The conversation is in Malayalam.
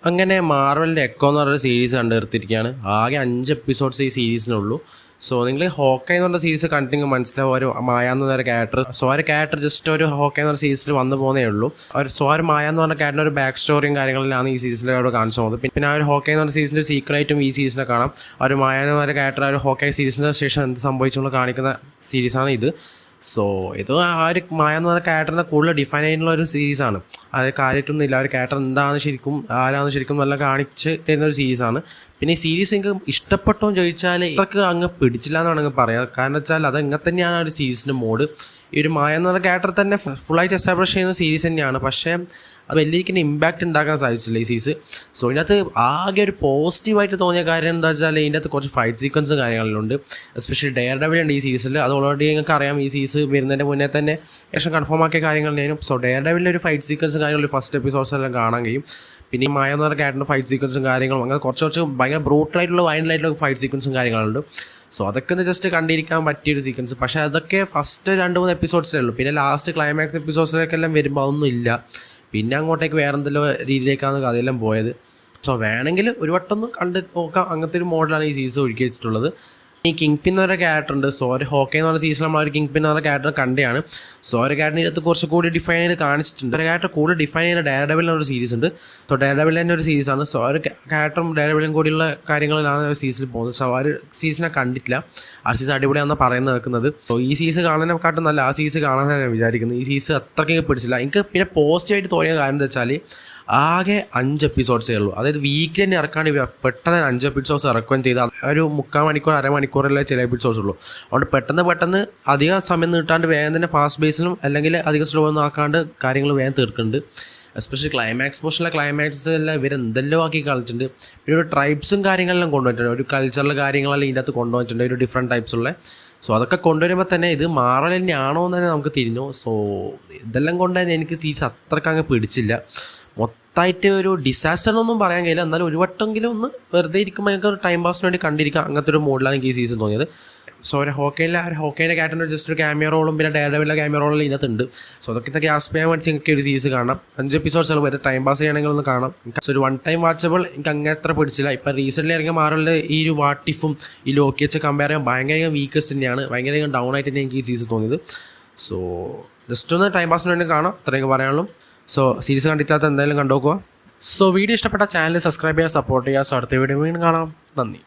അങ്ങനെ മാർവലിൻ്റെ എക്കോ എന്ന് പറഞ്ഞ സീരീസ് കണ്ടെടുത്തിരിക്കുകയാണ്. ആകെ 5 എപ്പിസോഡ്സ് ഈ സീരീസിനുള്ളൂ. സോ നിങ്ങൾ ഹോക്കൈ എന്ന് പറഞ്ഞ സീരീസ് കണ്ടിട്ട് മനസ്സിലാവും ഒരു മായ എന്ന് പറഞ്ഞ ക്യാരക്ടർ. സോ ആ ഒരു ക്യാരക്ടർ ജസ്റ്റ് ഒരു ഹോക്കൈ എന്ന് പറഞ്ഞ സീരീസിൽ വന്നു പോകുന്നേ ഉള്ളൂ. ഒരു മായ എന്ന് പറഞ്ഞ ക്യാരക്ടറിൻ്റെ ഒരു ബാക്ക് സ്റ്റോറിയും കാര്യങ്ങളിലാണ് ഈ സീരീസിലൂടെ കാണിച്ചു പോകുന്നത്. പിന്നെ ആ ഒരു ഹോക്കൈ എന്ന് പറഞ്ഞ സീരീസിൻ്റെ സീക്രറ്റായിട്ടും ഈ സീരീസിനെ കാണാം. ആ ഒരു മായ എന്ന് പറഞ്ഞ ക്യാരക്ടർ ആ ഒരു ഹോക്കൈ സീരീസിന് ശേഷം എന്ത് സംഭവിച്ചുകൊണ്ട് കാണിക്കുന്ന സീരീസാണ് ഇത്. സോ ഇത് ആ ഒരു മായ എന്ന് പറഞ്ഞ ക്യാരക്ടറിനെ കൂടുതൽ ഡിഫൈൻ ആയിട്ടുള്ള ഒരു സീരീസാണ്. അത് കാര്യമായിട്ടൊന്നും ഇല്ല. ഒരു ക്യാരക്ടർ എന്താണ് ശരിക്കും ആരാണ് ശരിക്കും നല്ല കാണിച്ച് തരുന്ന ഒരു സീരീസാണ്. പിന്നെ ഈ സീരീസ് നിങ്ങൾക്ക് ഇഷ്ടപ്പെട്ടോ എന്ന് ചോദിച്ചാൽ ഇതൊക്കെ അങ്ങ് പിടിച്ചില്ല എന്ന് വേണമെങ്കിൽ പറയാം. കാരണം വെച്ചാൽ അത് എങ്ങനെ തന്നെയാണ് ആ ഒരു സീരീസിൻ്റെ മോഡ്. ഈ ഒരു മായ എന്ന് പറഞ്ഞ ക്യാരക്ടർ തന്നെ ഫുള്ളായിട്ട് എസ്റ്റാബ്ലിഷ് ചെയ്യുന്ന സീരീസ് തന്നെയാണ്. പക്ഷേ അത് വലിയ ഇമ്പാക്റ്റ് ഉണ്ടാക്കാൻ സാധിച്ചില്ല ഈ സീരീസ്. സോ ഇതിനകത്ത് ആകെ ഒരു പോസിറ്റീവായിട്ട് തോന്നിയ കാര്യം എന്താ വെച്ചാൽ ഇതിൻ്റെ അകത്ത് കുറച്ച് ഫൈറ്റ് സീക്വൻസും കാര്യങ്ങളിലുണ്ട്. എസ്പെഷ്യലി ഡെയർ ഡെവിൽ ഉണ്ട് ഈ സീരീസിൽ. അത് ഓൾറെഡി നിങ്ങൾക്ക് അറിയാം. ഈ സീരീസ് വരുന്നതിൻ്റെ മുന്നേ തന്നെ ഏകദേശം കൺഫേം ആക്കിയ കാര്യങ്ങളുണ്ടായിരുന്നു. സോ ഡെയർ ഡെവിലിൻ്റെ ഒരു ഫൈറ്റ് സീക്വൻസും കാര്യങ്ങളും ഫസ്റ്റ് എപ്പിസോഡ്സ് എല്ലാം കാണാൻ കഴിയും. പിന്നെ ഈ മായ എന്ന് പറഞ്ഞ ക്യാരക്ടറിൻ്റെ ഫൈറ്റ് സീക്വൻസും കാര്യങ്ങളും അങ്ങനെ കുറച്ച് ഭയങ്കര ബ്രൂട്ടലായിട്ടുള്ള വൈൽഡായിട്ടുള്ള ഫൈറ്റ് സീക്വൻസും കാര്യങ്ങളുണ്ട്. സോ അതൊക്കെ ഒന്ന് ജസ്റ്റ് കണ്ടിരിക്കാൻ പറ്റിയൊരു സീക്വൻസ്. പക്ഷേ അതൊക്കെ ഫസ്റ്റ് 2-3 എപ്പിസോഡ്സിലേ ഉള്ളൂ. പിന്നെ ലാസ്റ്റ് ക്ലൈമാക്സ് എപ്പിസോഡ്സിലേക്കെല്ലാം വരുമ്പോൾ അതൊന്നും ഇല്ല. പിന്നെ അങ്ങോട്ടേക്ക് വേറെ എന്തെല്ലോ രീതിയിലേക്കാണ് കഥയെല്ലാം പോയത്. സോ വേണമെങ്കിൽ ഒരു വട്ടം ഒന്ന് കണ്ട് നോക്കാം. അങ്ങനത്തെ ഒരു മോഡലാണ് ഈ സീരീസ് ഒരുക്കി വെച്ചിട്ടുള്ളത്. ഈ കിങ് പിൻ എന്ന് പറഞ്ഞ ക്യാരക്ടർ ഉണ്ട്. സോ ഒരു ഹോക്കൈ എന്ന് പറഞ്ഞ സീസണിൽ നമ്മൾ ഒരു കിങ് പിൻ എന്ന് പറഞ്ഞ ക്യാരക്ടർ കണ്ടെയാണ്. സോ ഒരു ക്യാരക്ടറിന് ഇതിനകത്ത് കുറച്ച് കൂടി ഡിഫൈൻ ചെയ്ത് കാണിച്ചിട്ടുണ്ട്. ഒരു ക്യാരക്ടർ കൂടുതൽ ഡിഫൈൻ ചെയ്യുന്ന ഡെയർ ഡെവിൽ എന്നൊരു സീരീസ് ഉണ്ട്. സോ ഡെയർ ഡെവിൽ തന്നെ ഒരു സീരീസാണ്. സോ ഒരു ക്യാരക്ടറും ഡെയർ ഡെവിലും കൂടിയുള്ള കാര്യങ്ങളിലാണ് ഒരു സീരീസിൽ പോകുന്നത്. സോ ആ ഒരു സീസണെ കണ്ടിട്ടില്ല. ആ സീസൺ അടിപൊളിയാണെന്ന് പറയുന്നത് കേൾക്കുന്നത്. സോ ഈ സീസൺ കാണാനെക്കാട്ടും നല്ല ആ സീസൺ കാണാനാണ് ഞാൻ വിചാരിക്കുന്നത്. ഈ സീസൺ അത്രയ്ക്ക് പിടിച്ചില്ല. എനിക്ക് പിന്നെ പോസിറ്റീവായിട്ട് തോന്നിയ കാര്യം എന്താ വെച്ചാൽ ആകെ 5 എപ്പിസോഡ്സേ ഉള്ളൂ. അതായത് വീക്കിൽ തന്നെ ഇറക്കാണ്ട് പെട്ടെന്ന് 5 എപ്പിസോഡ്സ് ഇറക്കുകയും ചെയ്താൽ ഒരു 3/4 മണിക്കൂർ അരമണിക്കൂറല്ലേ ചില എപ്പിസോഡ്സ് ഉള്ളൂ. അതുകൊണ്ട് പെട്ടെന്ന് അധികം സമയം നീട്ടാണ്ട് വേഗം തന്നെ ഫാസ്റ്റ് ബേസിലും അല്ലെങ്കിൽ അധികം സ്ലോ ഒന്നും ആക്കാണ്ട് കാര്യങ്ങൾ വേഗം തീർക്കുന്നുണ്ട്. എസ്പെഷ്യലി ക്ലൈമാക്സ് പോർഷനിലെ ക്ലൈമാക്സ് എല്ലാം ഇവരെന്തെല്ലാം ആക്കി കളിച്ചിട്ടുണ്ട്. പിന്നെ ഒരു ട്രൈബ്സും കാര്യങ്ങളെല്ലാം കൊണ്ടുവന്നിട്ടുണ്ട്. ഒരു കൾച്ചറൽ കാര്യങ്ങളെല്ലാം ഇതിൻ്റെ അകത്ത് കൊണ്ടുവന്നിട്ടുണ്ട്. ഒരു ഡിഫറെൻറ്റ് ടൈപ്സുള്ള. സോ അതൊക്കെ കൊണ്ടുവരുമ്പോൾ തന്നെ ഇത് മാറൽ തന്നെയാണോ എന്ന് തന്നെ നമുക്ക് തിരിഞ്ഞു. സോ ഇതെല്ലാം കൊണ്ട് എനിക്ക് സീരീസ് അത്രയ്ക്ക് അങ്ങ് പിടിച്ചില്ല. മൊത്തമായിട്ട് ഒരു ഡിസാസ്റ്റർ എന്നൊന്നും പറയാൻ കഴിയില്ല. എന്നാലും ഒരു വട്ടമെങ്കിലും ഒന്ന് വെറുതെ ഇരിക്കുമ്പോൾ ഞങ്ങൾക്ക് ഒരു ടൈം പാസിന് വേണ്ടി കണ്ടിരിക്കാം. അങ്ങനത്തെ ഒരു മോഡിലാണ് എനിക്ക് ഈ സീസൺ തോന്നിയത്. സോ ഒരു ഹോക്കൈൻ്റെ ക്യാരക്ടറിൻ്റെ ജസ്റ്റ് ഒരു ക്യാമിയോ റോളും പിന്നെ ഡെയർ ഡെവിലിൻ്റെ ക്യാമിയോ റോളും ഇതിനകത്തുണ്ട്. സോ അതൊക്കെ ഗ്യാസ് ചെയ്യാൻ വേണ്ടി നിങ്ങൾക്ക് ഒരു സീരീസ് കാണാം. 5 എപ്പിസോഡ്സ് വരെ ടൈം പാസ് ചെയ്യണമെങ്കിൽ ഒന്ന് കാണാം. സോ ഒരു 1 ടൈം വാച്ചബിൾ എനിക്ക് അങ്ങനെ അത്ര പിടിച്ചില്ല. ഇപ്പം റീസെൻ്റ്ലി ഇറങ്ങിയ മാറലിൻ്റെ ഈ ഒരു വാട്ടിഫും ഈ ലോക്കി വെച്ച് കമ്പയർ ചെയ്യാൻ ഭയങ്കര വീക്കസ്റ്റ് തന്നെയാണ്. ഭയങ്കര ഡൗൺ ആയിട്ട് തന്നെ എനിക്ക് ഈ സീരീസ് തോന്നിയത്. സോ ജസ്റ്റ് ഒന്ന് ടൈം പാസിന് വേണ്ടി കാണാം. അത്രയൊക്കെ പറയാനുള്ളൂ. സോ സീരീസ് കണ്ടിട്ടാത്ത എന്തായാലും കണ്ടുനോക്കുക. സോ വീഡിയോ ഇഷ്ടപ്പെട്ട ചാനൽ സബ്സ്ക്രൈബ് ചെയ്യുക, സപ്പോർട്ട് ചെയ്യുക. സോ അടുത്ത വീഡിയോ വീണ്ടും കാണാം. നന്ദി.